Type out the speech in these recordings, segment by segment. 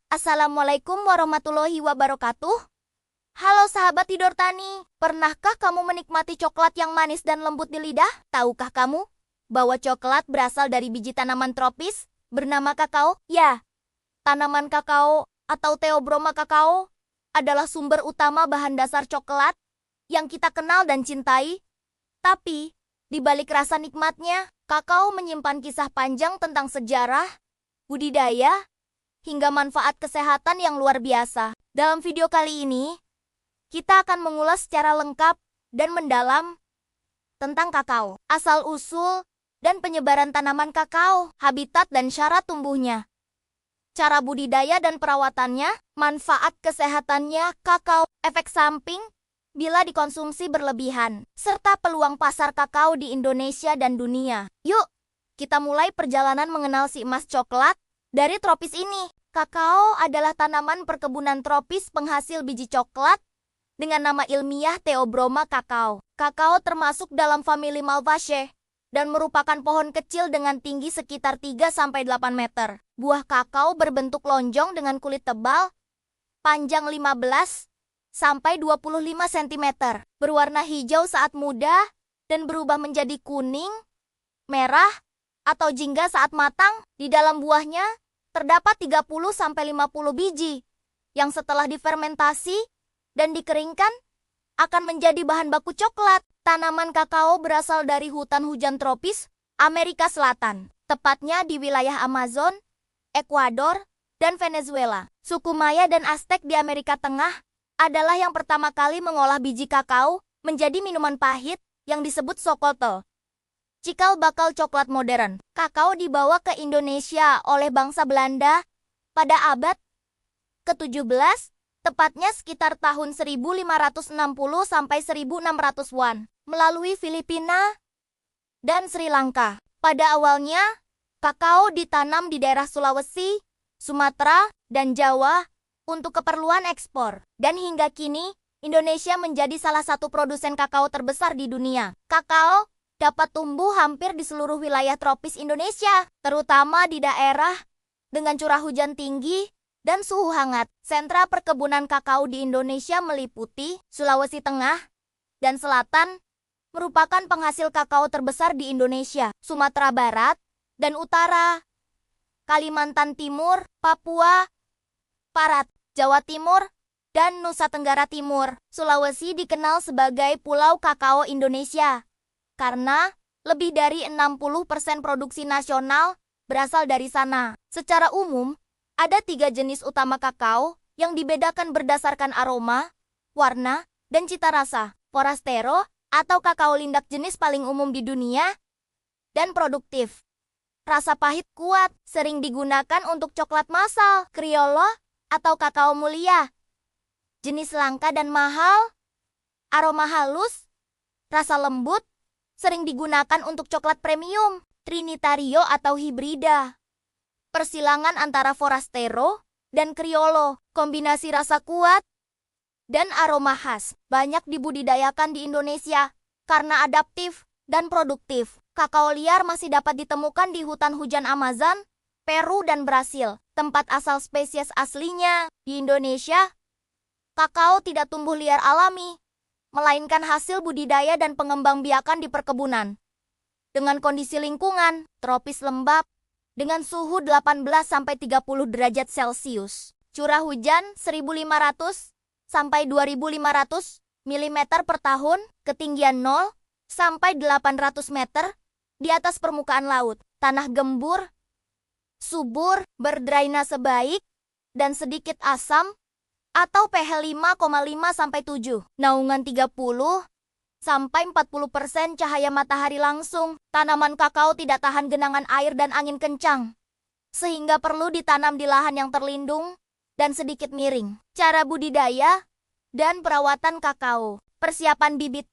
Assalamualaikum warahmatullahi wabarakatuh. Halo sahabat Tidor Tani, pernahkah kamu menikmati coklat yang manis dan lembut di lidah? Tahukah kamu bahwa coklat berasal dari biji tanaman tropis bernama kakao? Ya, tanaman kakao atau Theobroma kakao adalah sumber utama bahan dasar coklat yang kita kenal dan cintai. Tapi, di balik rasa nikmatnya, kakao menyimpan kisah panjang tentang sejarah, budidaya, hingga manfaat kesehatan yang luar biasa. Dalam video kali ini, kita akan mengulas secara lengkap dan mendalam tentang kakao, asal-usul dan penyebaran tanaman kakao, habitat dan syarat tumbuhnya, cara budidaya dan perawatannya, manfaat kesehatannya kakao, efek samping bila dikonsumsi berlebihan, serta peluang pasar kakao di Indonesia dan dunia. Yuk, kita mulai perjalanan mengenal si emas coklat dari tropis ini. Kakao adalah tanaman perkebunan tropis penghasil biji coklat dengan nama ilmiah Theobroma kakao. Kakao termasuk dalam famili Malvaceae dan merupakan pohon kecil dengan tinggi sekitar 3-8 meter. Buah kakao berbentuk lonjong dengan kulit tebal, panjang 15-25 cm, berwarna hijau saat muda dan berubah menjadi kuning, merah, atau jingga saat matang. Di dalam buahnya terdapat 30-50 biji yang setelah difermentasi dan dikeringkan akan menjadi bahan baku coklat. Tanaman kakao berasal dari hutan hujan tropis Amerika Selatan, tepatnya di wilayah Amazon, Ekuador, dan Venezuela. Suku Maya dan Aztec di Amerika Tengah adalah yang pertama kali mengolah biji kakao menjadi minuman pahit yang disebut sokotl, cikal bakal coklat modern. Kakao dibawa ke Indonesia oleh bangsa Belanda pada abad ke-17, tepatnya sekitar tahun 1560 sampai 1600-an, melalui Filipina dan Sri Lanka. Pada awalnya, kakao ditanam di daerah Sulawesi, Sumatera, dan Jawa untuk keperluan ekspor. Dan hingga kini, Indonesia menjadi salah satu produsen kakao terbesar di dunia. Kakao dapat tumbuh hampir di seluruh wilayah tropis Indonesia, terutama di daerah dengan curah hujan tinggi dan suhu hangat. Sentra perkebunan kakao di Indonesia meliputi Sulawesi Tengah dan Selatan, merupakan penghasil kakao terbesar di Indonesia, Sumatera Barat dan Utara, Kalimantan Timur, Papua Barat, Jawa Timur, dan Nusa Tenggara Timur. Sulawesi dikenal sebagai Pulau Kakao Indonesia karena lebih dari 60% produksi nasional berasal dari sana. Secara umum, ada 3 jenis utama kakao yang dibedakan berdasarkan aroma, warna, dan cita rasa. Forastero atau kakao lindak jenis paling umum di dunia dan produktif. Rasa pahit kuat, sering digunakan untuk coklat massal. Criollo atau kakao mulia, jenis langka dan mahal. Aroma halus, rasa lembut, sering digunakan untuk coklat premium. Trinitario atau hibrida, persilangan antara Forastero dan Criollo, kombinasi rasa kuat dan aroma khas, banyak dibudidayakan di Indonesia karena adaptif dan produktif. Kakao liar masih dapat ditemukan di hutan hujan Amazon, Peru, dan Brasil, tempat asal spesies aslinya. Di Indonesia, kakao tidak tumbuh liar alami, melainkan hasil budidaya dan pengembangbiakan di perkebunan. Dengan kondisi lingkungan tropis lembab, dengan suhu 18-30 derajat Celcius, curah hujan 1.500 sampai 2.500 mm per tahun, ketinggian 0 sampai 800 meter di atas permukaan laut, tanah gembur, subur, berdrainase baik, dan sedikit asam atau pH 5,5 sampai 7. Naungan 30 sampai 40% cahaya matahari langsung. Tanaman kakao tidak tahan genangan air dan angin kencang, sehingga perlu ditanam di lahan yang terlindung dan sedikit miring. Cara budidaya dan perawatan kakao. Persiapan bibit.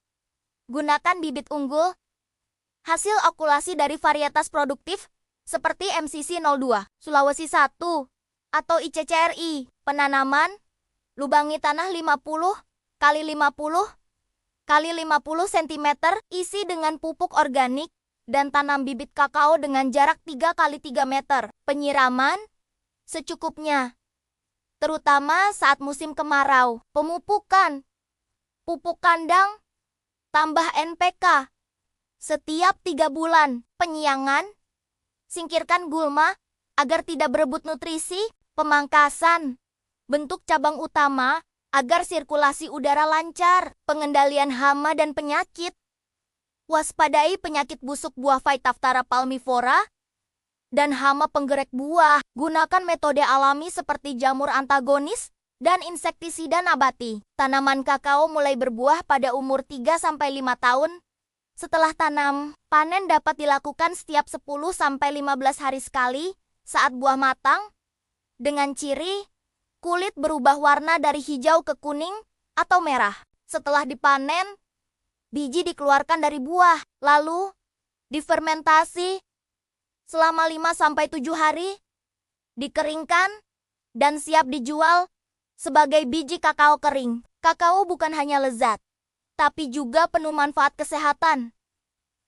Gunakan bibit unggul, hasil okulasi dari varietas produktif seperti MCC 02, Sulawesi 1, atau ICCRI. Penanaman, lubangi tanah 50 kali 50 kali 50 cm, isi dengan pupuk organik, dan tanam bibit kakao dengan jarak 3 kali 3 meter. Penyiraman secukupnya. terutama saat musim kemarau. Pemupukan, pupuk kandang, tambah NPK. Setiap 3 bulan, penyiangan, singkirkan gulma agar tidak berebut nutrisi, pemangkasan, bentuk cabang utama agar sirkulasi udara lancar, pengendalian hama dan penyakit. Waspadai penyakit busuk buah Phytophthora palmivora dan hama penggerak buah. Gunakan metode alami seperti jamur antagonis dan insektisida nabati. Tanaman kakao mulai berbuah pada umur 3-5 tahun. Setelah tanam, panen dapat dilakukan setiap 10-15 hari sekali saat buah matang. Dengan ciri, kulit berubah warna dari hijau ke kuning atau merah. Setelah dipanen, biji dikeluarkan dari buah, lalu difermentasi selama 5-7 hari, dikeringkan, dan siap dijual sebagai biji kakao kering. Kakao bukan hanya lezat, tapi juga penuh manfaat kesehatan.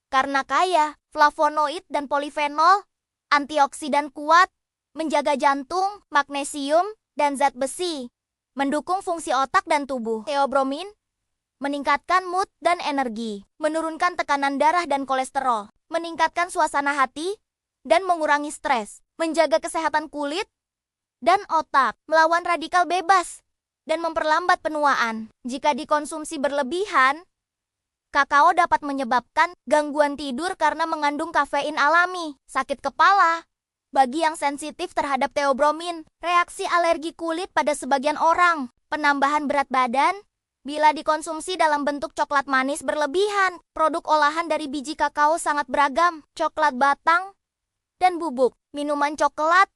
Karena kaya flavonoid dan polifenol, antioksidan kuat, menjaga jantung, magnesium, dan zat besi, mendukung fungsi otak dan tubuh. Theobromine meningkatkan mood dan energi, menurunkan tekanan darah dan kolesterol, meningkatkan suasana hati, dan mengurangi stres, menjaga kesehatan kulit dan otak, melawan radikal bebas, dan memperlambat penuaan. Jika dikonsumsi berlebihan, kakao dapat menyebabkan gangguan tidur karena mengandung kafein alami, sakit kepala. Bagi yang sensitif terhadap theobromine, reaksi alergi kulit pada sebagian orang, penambahan berat badan, bila dikonsumsi dalam bentuk coklat manis berlebihan. Produk olahan dari biji kakao sangat beragam, coklat batang, dan bubuk, minuman coklat,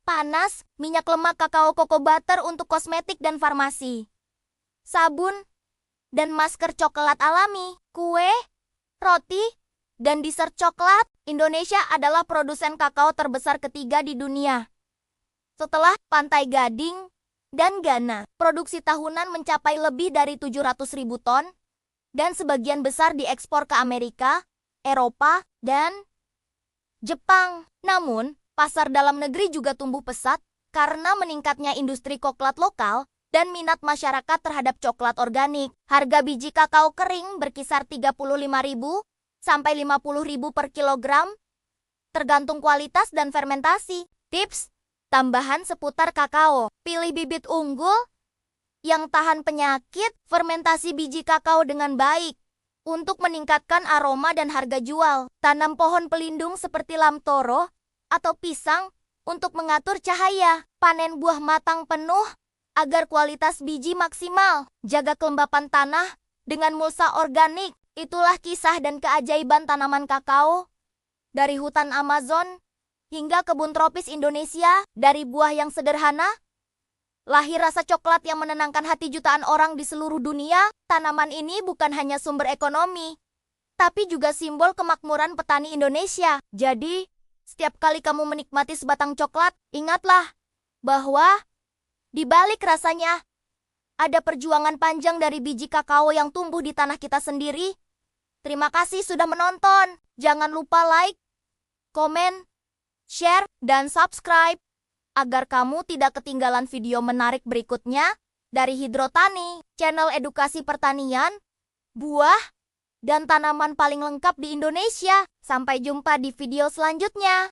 panas, minyak lemak kakao cocoa butter untuk kosmetik dan farmasi, sabun, dan masker coklat alami, kue, roti, dan dessert coklat. Indonesia adalah produsen kakao terbesar ketiga di dunia. Setelah Pantai Gading dan Ghana, produksi tahunan mencapai lebih dari 700.000 ton, dan sebagian besar diekspor ke Amerika, Eropa, dan Jepang. Namun, pasar dalam negeri juga tumbuh pesat karena meningkatnya industri coklat lokal dan minat masyarakat terhadap coklat organik. Harga biji kakao kering berkisar 35.000 sampai 50.000 per kilogram, tergantung kualitas dan fermentasi. Tips tambahan seputar kakao: pilih bibit unggul yang tahan penyakit, fermentasi biji kakao dengan baik untuk meningkatkan aroma dan harga jual. Tanam pohon pelindung seperti lam toro atau pisang untuk mengatur cahaya. Panen buah matang penuh agar kualitas biji maksimal. Jaga kelembapan tanah dengan mulsa organik. Itulah kisah dan keajaiban tanaman kakao. Dari hutan Amazon hingga kebun tropis Indonesia, dari buah yang sederhana, lahir rasa coklat yang menenangkan hati jutaan orang di seluruh dunia. Tanaman ini bukan hanya sumber ekonomi, tapi juga simbol kemakmuran petani Indonesia. Jadi, setiap kali kamu menikmati sebatang coklat, ingatlah bahwa di balik rasanya ada perjuangan panjang dari biji kakao yang tumbuh di tanah kita sendiri. Terima kasih sudah menonton. Jangan lupa like, komen, share, dan subscribe agar kamu tidak ketinggalan video menarik berikutnya dari Hidrotani, channel edukasi pertanian, buah, dan tanaman paling lengkap di Indonesia. Sampai jumpa di video selanjutnya.